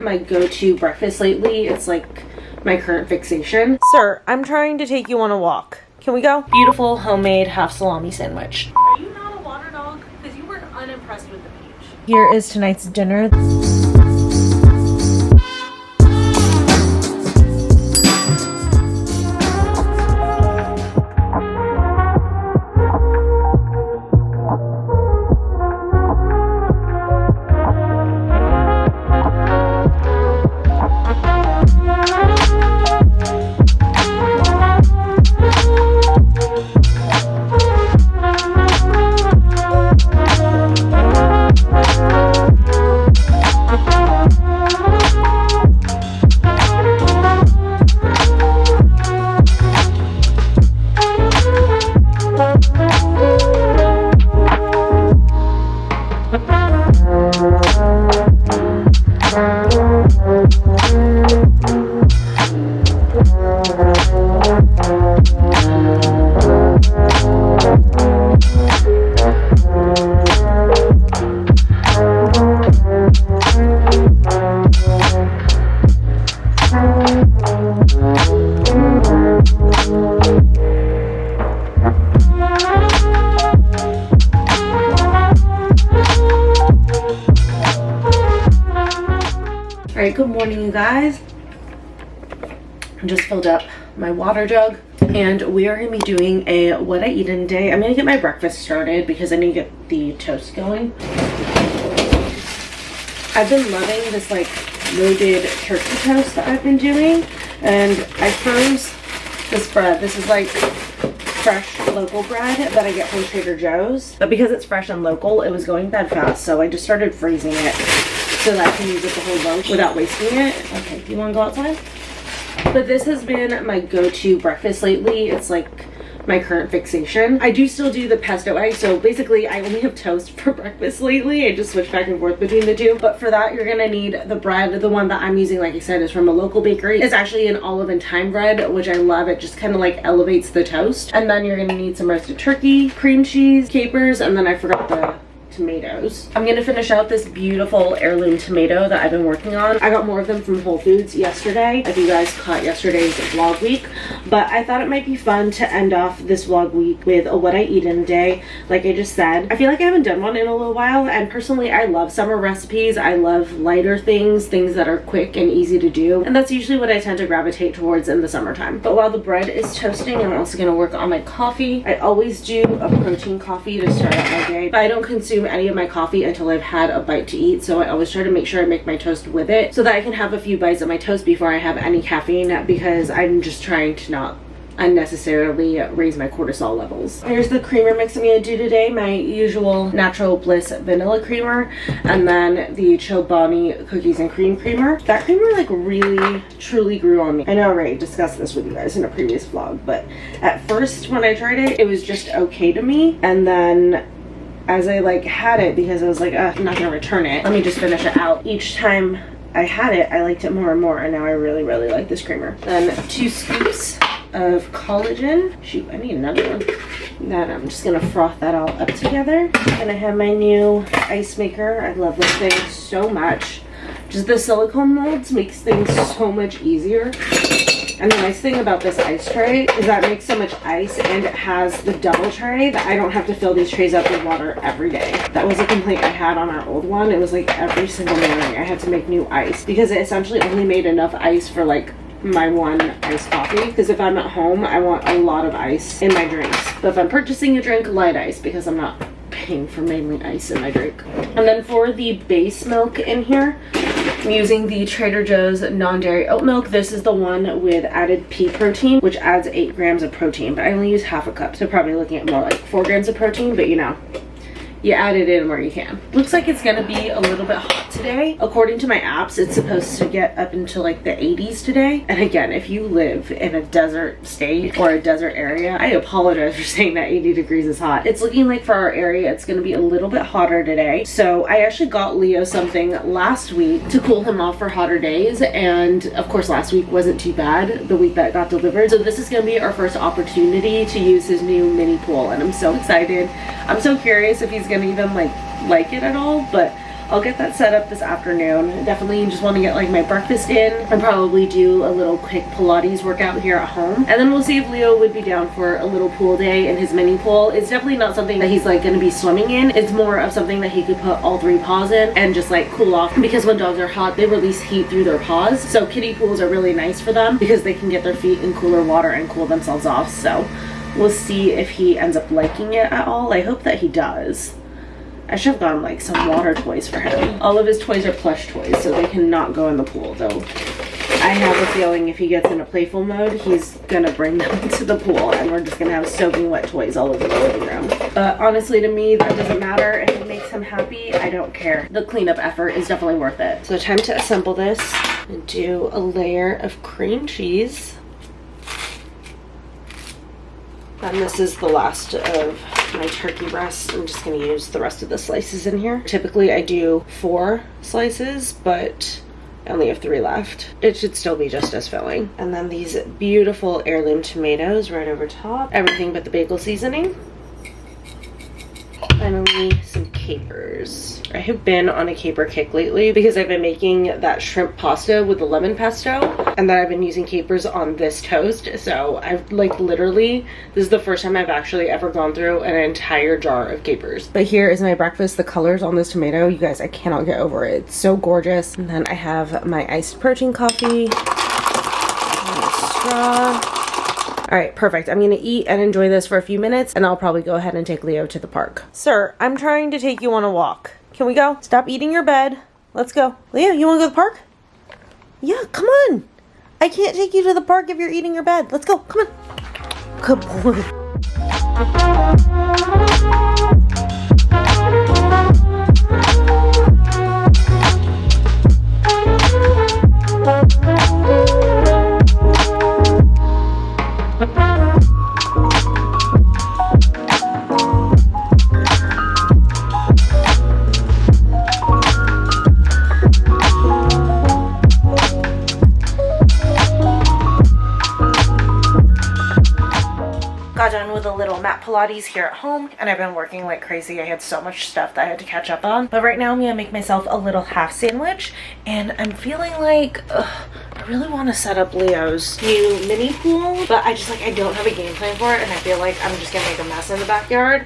My go-to breakfast lately. It's like my current fixation. Sir, I'm trying to take you on a walk. Can we go? Beautiful homemade half salami sandwich. Are you not a water dog? Because you were unimpressed with the page. Here is tonight's dinner. Alright, good morning you guys. I just filled up my water jug and we are going to be doing a what I eat in a day. I'm going to get my breakfast started because I need to get the toast going. I've been loving this like loaded turkey toast that I've been doing, and I froze this bread. This is like fresh local bread that I get from Trader Joe's, but because it's fresh and local, it was going bad fast, so I just started freezing it so that I can use it the whole lunch without wasting it. Okay, do you want to go outside? But this has been my go-to breakfast lately. It's like my current fixation. I do still do the pesto egg, so basically I only have toast for breakfast lately. I just switch back and forth between the two. But for that, you're gonna need the bread. The one that I'm using, like I said, is from a local bakery. It's actually an olive and thyme bread, which I love. It just kind of like elevates the toast. And then you're gonna need some roasted turkey, cream cheese, capers, and then I forgot the tomatoes. I'm gonna finish out this beautiful heirloom tomato that I've been working on. I got more of them from Whole Foods yesterday, if you guys caught yesterday's vlog week, but I thought it might be fun to end off this vlog week with a what I eat in a day. Like I just said, I feel like I haven't done one in a little while, and personally I love summer recipes. I love lighter things that are quick and easy to do, and that's usually what I tend to gravitate towards in the summertime. But while the bread is toasting, I'm also gonna work on my coffee. I always do a protein coffee to start out my day, but I don't consume any of my coffee until I've had a bite to eat, so I always try to make sure I make my toast with it so that I can have a few bites of my toast before I have any caffeine, because I'm just trying to not unnecessarily raise my cortisol levels. Here's the creamer mix I'm gonna do today. My usual Natural Bliss vanilla creamer, and then the Chobani cookies and cream creamer. That creamer like really truly grew on me. I know I already discussed this with you guys in a previous vlog, but at first when I tried it, it was just okay to me, and then as I like had it, because I was like, I'm not gonna return it, let me just finish it out. Each time I had it, I liked it more and more, and now I really like this creamer. Then 2 scoops of collagen. Shoot, I need another one. Then I'm just gonna froth that all up together. And I have my new ice maker. I love this thing so much. Just the silicone molds makes things so much easier. And the nice thing about this ice tray is that it makes so much ice, and it has the double tray that I don't have to fill these trays up with water every day. That was a complaint I had on our old one. It was like every single morning I had to make new ice, because it essentially only made enough ice for like my one iced coffee, because if I'm at home I want a lot of ice in my drinks. But if I'm purchasing a drink, light ice, because I'm not paying for mainly ice in my drink. And then for the base milk in here, I'm using the Trader Joe's non-dairy oat milk. This is the one with added pea protein, which adds 8 grams of protein, but I only use half a cup, so probably looking at more like 4 grams of protein, but you know, you add it in where you can. Looks like it's gonna be a little bit hot today. According to my apps, it's supposed to get up into like the 80s today. And again, if you live in a desert state or a desert area, I apologize for saying that 80 degrees is hot. It's looking like for our area, it's gonna be a little bit hotter today. So I actually got Leo something last week to cool him off for hotter days. And of course, last week wasn't too bad, the week that it got delivered. So this is gonna be our first opportunity to use his new mini pool, and I'm so excited. I'm so curious if he's gonna even like it at all, but I'll get that set up this afternoon. Definitely just want to get like my breakfast in and probably do a little quick Pilates workout here at home. And then we'll see if Leo would be down for a little pool day in his mini pool. It's definitely not something that he's like going to be swimming in. It's more of something that he could put all 3 paws in and just like cool off, because when dogs are hot, they release heat through their paws. So kiddie pools are really nice for them because they can get their feet in cooler water and cool themselves off. So we'll see if he ends up liking it at all. I hope that he does. I should have gotten like some water toys for him. All of his toys are plush toys, so they cannot go in the pool, though I have a feeling if he gets in a playful mode, he's gonna bring them to the pool and we're just gonna have soaking wet toys all over the living room. But honestly, to me, that doesn't matter. If it makes him happy, I don't care. The cleanup effort is definitely worth it. So time to assemble this and do a layer of cream cheese. And this is the last of my turkey breast. I'm just gonna use the rest of the slices in here. Typically I do 4 slices, but I only have 3 left. It should still be just as filling. And then these beautiful heirloom tomatoes right over top. Everything but the bagel seasoning. Finally, some capers. I have been on a caper kick lately because I've been making that shrimp pasta with the lemon pesto, and then I've been using capers on this toast. So I've like literally, this is the first time I've actually ever gone through an entire jar of capers. But here is my breakfast. The colors on this tomato, you guys, I cannot get over it. It's so gorgeous. And then I have my iced protein coffee, and a straw. All right, perfect. I'm gonna eat and enjoy this for a few minutes, and I'll probably go ahead and take Leo to the park. Sir, I'm trying to take you on a walk. Can we go? Stop eating your bed. Let's go. Leo, you wanna go to the park? Yeah, come on. I can't take you to the park if you're eating your bed. Let's go, come on. Good boy. Got done with a little mat Pilates here at home, and I've been working like crazy. I had so much stuff that I had to catch up on. But right now I'm gonna make myself a little half sandwich, and I'm feeling like I really want to set up Leo's new mini pool, but I don't have a game plan for it, and I feel like I'm just gonna make a mess in the backyard.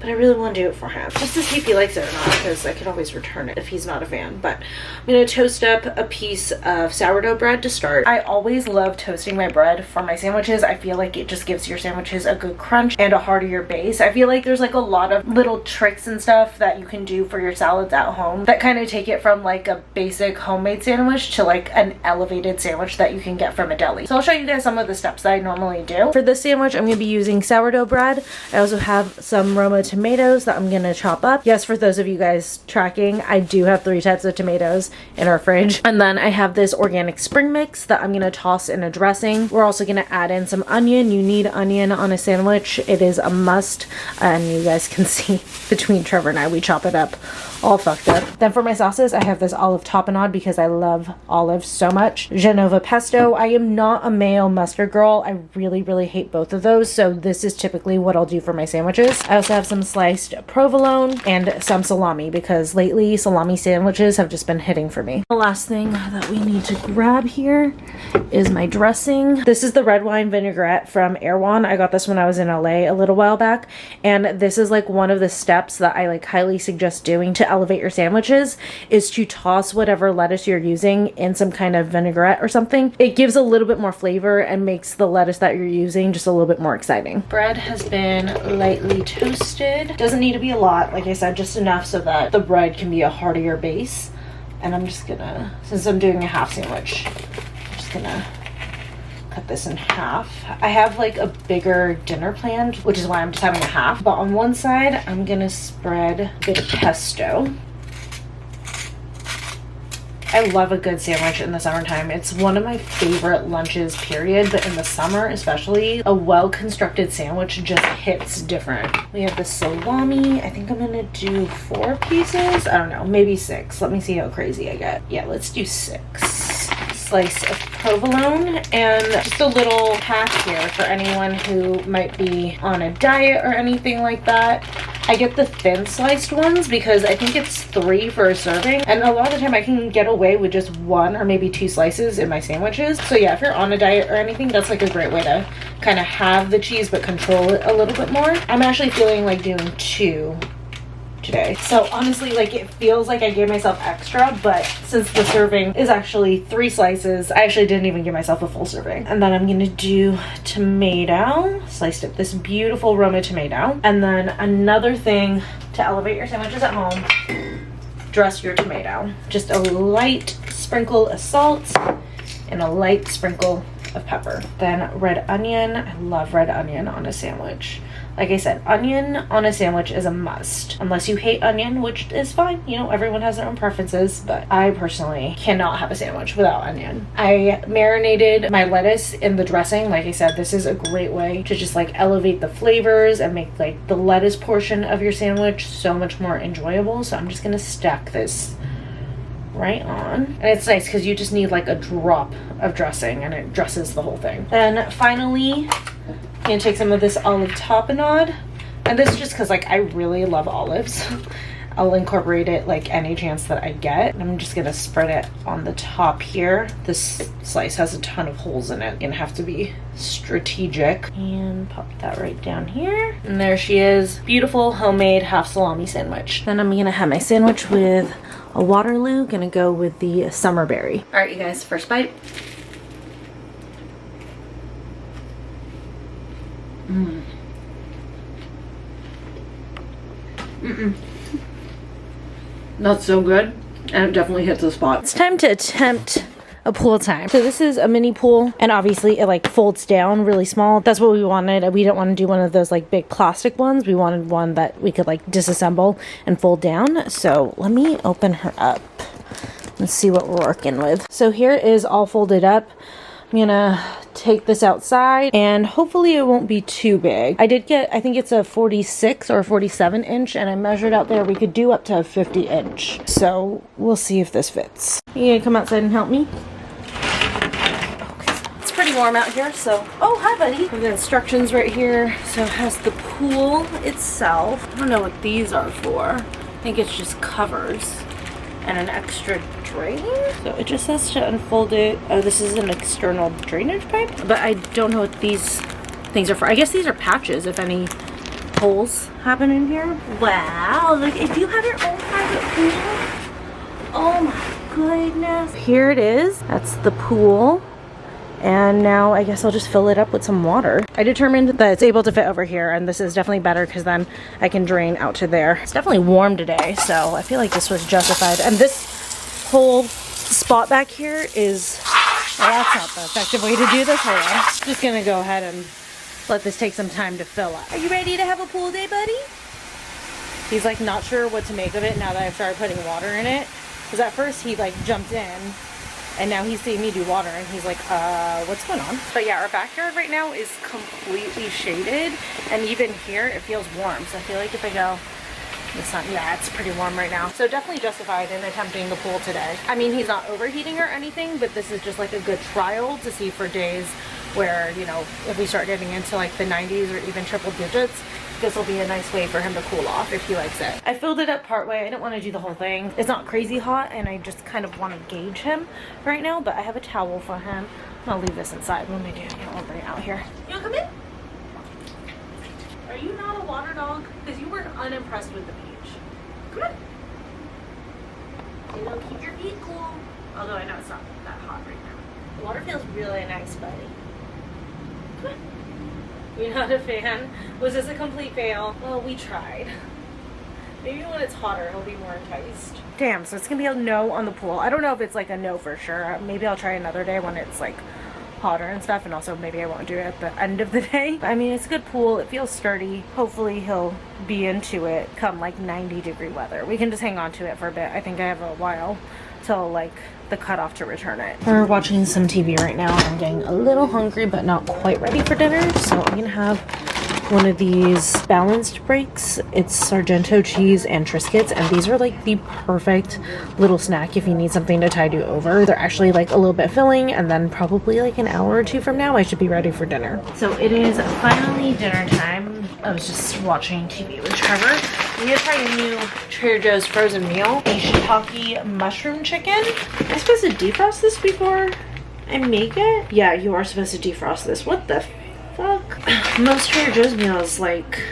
But I really want to do it for him, just to see if he likes it or not, because I could always return it if he's not a fan. But I'm going to toast up a piece of sourdough bread to start. I always love toasting my bread for my sandwiches. I feel like it just gives your sandwiches a good crunch and a heartier base. I feel like there's like a lot of little tricks and stuff that you can do for your salads at home that kind of take it from like a basic homemade sandwich to like an elevated sandwich that you can get from a deli. So I'll show you guys some of the steps that I normally do. For this sandwich, I'm going to be using sourdough bread. I also have some Roma tomatoes that I'm gonna chop up. Yes, for those of you guys tracking, I do have 3 types of tomatoes in our fridge. And then I have this organic spring mix that I'm gonna toss in a dressing. We're also gonna add in some onion. You need onion on a sandwich. It is a must. And you guys can see between Trevor and I, we chop it up all fucked up. Then for my sauces, I have this olive tapenade because I love olives so much. Genova pesto. I am not a mayo mustard girl. I really hate both of those. So this is typically what I'll do for my sandwiches. I also have some sliced provolone and some salami because lately salami sandwiches have just been hitting for me. The last thing that we need to grab here is my dressing. This is the red wine vinaigrette from Erewhon. I got this when I was in LA a little while back, and this is like one of the steps that I like highly suggest doing to elevate your sandwiches is to toss whatever lettuce you're using in some kind of vinaigrette or something. It gives a little bit more flavor and makes the lettuce that you're using just a little bit more exciting. Bread has been lightly toasted. Doesn't need to be a lot, like I said, just enough so that the bread can be a heartier base. And I'm just gonna, since I'm doing a half sandwich, I'm just gonna cut this in half. I have like a bigger dinner planned, which is why I'm just having a half. But on one side, I'm gonna spread a bit of pesto. I love a good sandwich in the summertime. It's one of my favorite lunches, period. But in the summer, especially, a well-constructed sandwich just hits different. We have the salami. I think I'm gonna do 4 pieces. I don't know, maybe 6. Let me see how crazy I get. Yeah, let's do 6. Slice of provolone, and just a little hack here for anyone who might be on a diet or anything like that. I get the thin sliced ones because I think it's 3 for a serving, and a lot of the time I can get away with just 1 or maybe 2 slices in my sandwiches. So yeah, if you're on a diet or anything, that's like a great way to kind of have the cheese but control it a little bit more. I'm actually feeling like doing 2 today. So honestly, like, it feels like I gave myself extra, but since the serving is actually 3 slices, I actually didn't even give myself a full serving. And then I'm gonna do tomato, sliced up this beautiful Roma tomato. And then another thing to elevate your sandwiches at home, dress your tomato. Just a light sprinkle of salt and a light sprinkle of pepper. Then red onion. I love red onion on a sandwich. Like I said, onion on a sandwich is a must. Unless you hate onion, which is fine. You know, everyone has their own preferences, but I personally cannot have a sandwich without onion. I marinated my lettuce in the dressing. Like I said, this is a great way to just like elevate the flavors and make like the lettuce portion of your sandwich so much more enjoyable. So I'm just gonna stack this right on. And it's nice because you just need like a drop of dressing and it dresses the whole thing. Then finally, I'm gonna take some of this olive tapenade, and this is just because like I really love olives. I'll incorporate it like any chance that I get. I'm just gonna spread it on the top here. This slice has a ton of holes in it. You're gonna have to be strategic. And pop that right down here. And there she is. Beautiful homemade half salami sandwich. Then I'm gonna have my sandwich with a Waterloo. Gonna go with the summer berry. All right, you guys, first bite. That's so good, and it definitely hits the spot. It's time to attempt a pool time. So this is a mini pool, and obviously it like folds down really small. That's what we wanted. We didn't want to do one of those like big plastic ones. We wanted one that we could like disassemble and fold down. So let me open her up and see what we're working with. So here is all folded up. I'm gonna take this outside and hopefully it won't be too big. I did get, I think it's a 46 or 47 inch, and I measured out there we could do up to a 50 inch. So we'll see if this fits. You gonna come outside and help me? Okay. It's pretty warm out here, so. Oh, hi buddy. The instructions right here. So it has the pool itself. I don't know what these are for. I think it's just covers and an extra drain. So it just says to unfold it. Oh, this is an external drainage pipe, but I don't know what these things are for. I guess these are patches if any holes happen in here. Wow, look, if you have your own private pool. Oh my goodness. Here it is. That's the pool. And now I guess I'll just fill it up with some water. I determined that it's able to fit over here, and this is definitely better because then I can drain out to there. It's definitely warm today, so I feel like this was justified. And this whole spot back here is, well, that's not the effective way to do this. Hold on. Just gonna go ahead and let this take some time to fill up. Are you ready to have a pool day, buddy? He's like not sure what to make of it now that I've started putting water in it. Because at first he like jumped in, and now he's seeing me do water and he's like, what's going on? But yeah, our backyard right now is completely shaded, and even here it feels warm. So I feel like if I go, the sun, yeah, it's pretty warm right now. So definitely justified in attempting the pool today. I mean, he's not overheating or anything, but this is just like a good trial to see for days where, you know, if we start getting into like the 90s or even triple digits, this will be a nice way for him to cool off if he likes it. I filled it up partway. I didn't want to do the whole thing. It's not crazy hot, and I just kind of want to gauge him right now, but I have a towel for him. I'll leave this inside when we do. I'll bring it out here. You want to come in? Are you not a water dog? Because you were unimpressed with the beach. Come on. You know, keep your feet cool. Although I know it's not that hot right now. The water feels really nice, buddy. Come on. You're not a fan? Was this a complete fail? Well, we tried. Maybe when it's hotter, he'll be more enticed. Damn, so it's gonna be a no on the pool. I don't know if it's like a no for sure. Maybe I'll try another day when it's like hotter and stuff, and also maybe I won't do it at the end of the day. I mean, it's a good pool. It feels sturdy. Hopefully he'll be into it come like 90-degree weather. We can just hang on to it for a bit. I think I have a while till like the cutoff to return it. We're watching some TV right now. I'm getting a little hungry, but not quite ready for dinner. So I'm gonna have one of these balanced breaks. It's Sargento cheese and Triscuits, and these are like the perfect little snack if you need something to tide you over. They're actually like a little bit filling, and then probably like an hour or two from now I should be ready for dinner. So it is finally dinner time. I was just watching TV with Trevor. I'm gonna try a new Trader Joe's frozen meal, the shiitake mushroom chicken. Am I supposed to defrost this before I make it? Yeah, you are supposed to defrost this. What the fuck? Most Trader Joe's meals, like,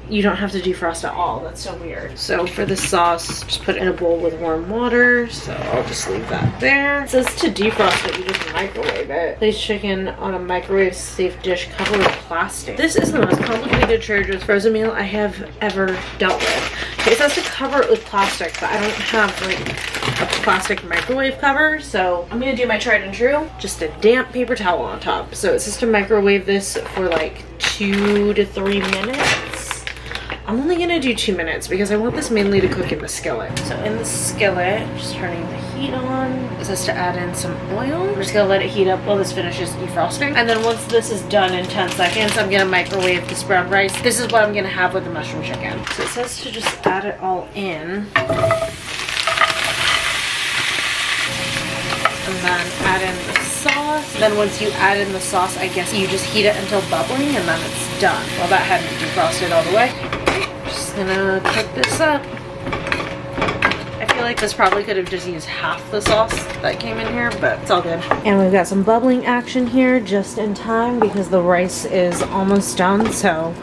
you don't have to defrost at all. That's so weird. So for the sauce, just put it in a bowl with warm water. So I'll just leave that there. It says to defrost it, you just microwave it. Place chicken on a microwave safe dish covered with plastic. This is the most complicated Trader Joe's frozen meal I have ever dealt with. It says to cover it with plastic, but I don't have like a plastic microwave cover. So I'm gonna do my tried and true. Just a damp paper towel on top. So it says to microwave this for like 2 to 3 minutes. I'm only gonna do 2 minutes because I want this mainly to cook in the skillet. So in the skillet, just turning the heat on. It says to add in some oil. I'm just gonna let it heat up while this finishes defrosting. And then once this is done in 10 seconds, I'm gonna microwave this brown rice. This is what I'm gonna have with the mushroom chicken. So it says to just add it all in. And then add in the sauce. Then once you add in the sauce, I guess you just heat it until bubbling and then it's done. Well, that hadn't defrosted all the way. Just gonna cook this up. I feel like this probably could have just used half the sauce that came in here, but it's all good. And we've got some bubbling action here just in time because the rice is almost done, so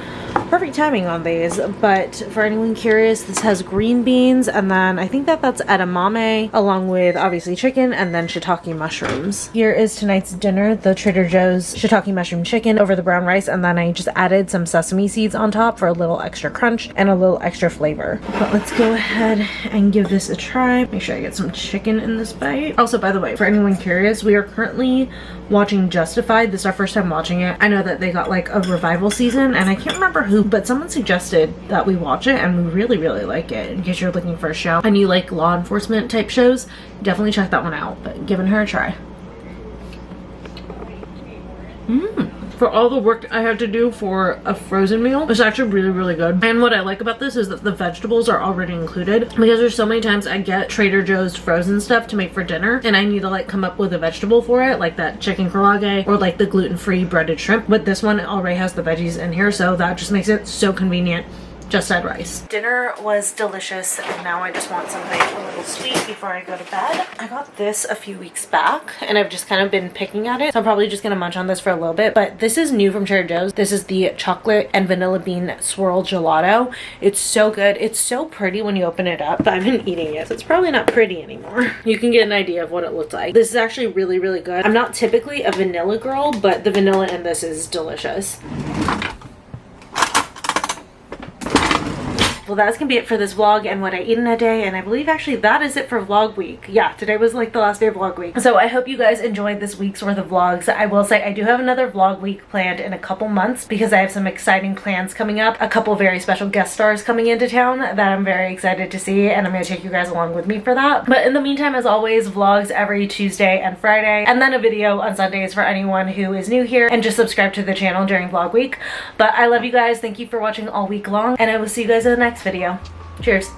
perfect timing on these. But for anyone curious, this has green beans, and then I think that's edamame along with obviously chicken and then shiitake mushrooms. Here is tonight's dinner, the Trader Joe's shiitake mushroom chicken over the brown rice, and then I just added some sesame seeds on top for a little extra crunch and a little extra flavor. But let's go ahead and give this a try. Make sure I get some chicken in this bite. Also, by the way, for anyone curious, we are currently watching Justified. This is our first time watching it. I know that they got like a revival season, and I can't remember who, but someone suggested that we watch it, and we really like it. In case you're looking for a show and you like law enforcement type shows, definitely check that one out. But giving her a try. For all the work I had to do for a frozen meal, it's actually really good. And what I like about this is that the vegetables are already included, because there's so many times I get Trader Joe's frozen stuff to make for dinner and I need to like come up with a vegetable for it, like that chicken karaage or like the gluten-free breaded shrimp. But this one already has the veggies in here, so that just makes it so convenient. Just add rice. Dinner was delicious, and now I just want something a little sweet before I go to bed. I got this a few weeks back, and I've just kind of been picking at it, so I'm probably just gonna munch on this for a little bit. But this is new from Trader Joe's. This is the chocolate and vanilla bean swirl gelato. It's so good. It's so pretty when you open it up, but I've been eating it, so it's probably not pretty anymore. You can get an idea of what it looks like. This is actually really good. I'm not typically a vanilla girl, but the vanilla in this is delicious. Well, that's gonna be it for this vlog and what I eat in a day, and I believe actually that is it for vlog week. Yeah, today was like the last day of vlog week. So I hope you guys enjoyed this week's worth of vlogs. I will say I do have another vlog week planned in a couple months because I have some exciting plans coming up. A couple very special guest stars coming into town that I'm very excited to see, and I'm gonna take you guys along with me for that. But in the meantime, as always, vlogs every Tuesday and Friday, and then a video on Sundays for anyone who is new here and just subscribe to the channel during vlog week. But I love you guys. Thank you for watching all week long, and I will see you guys in the next video. Cheers.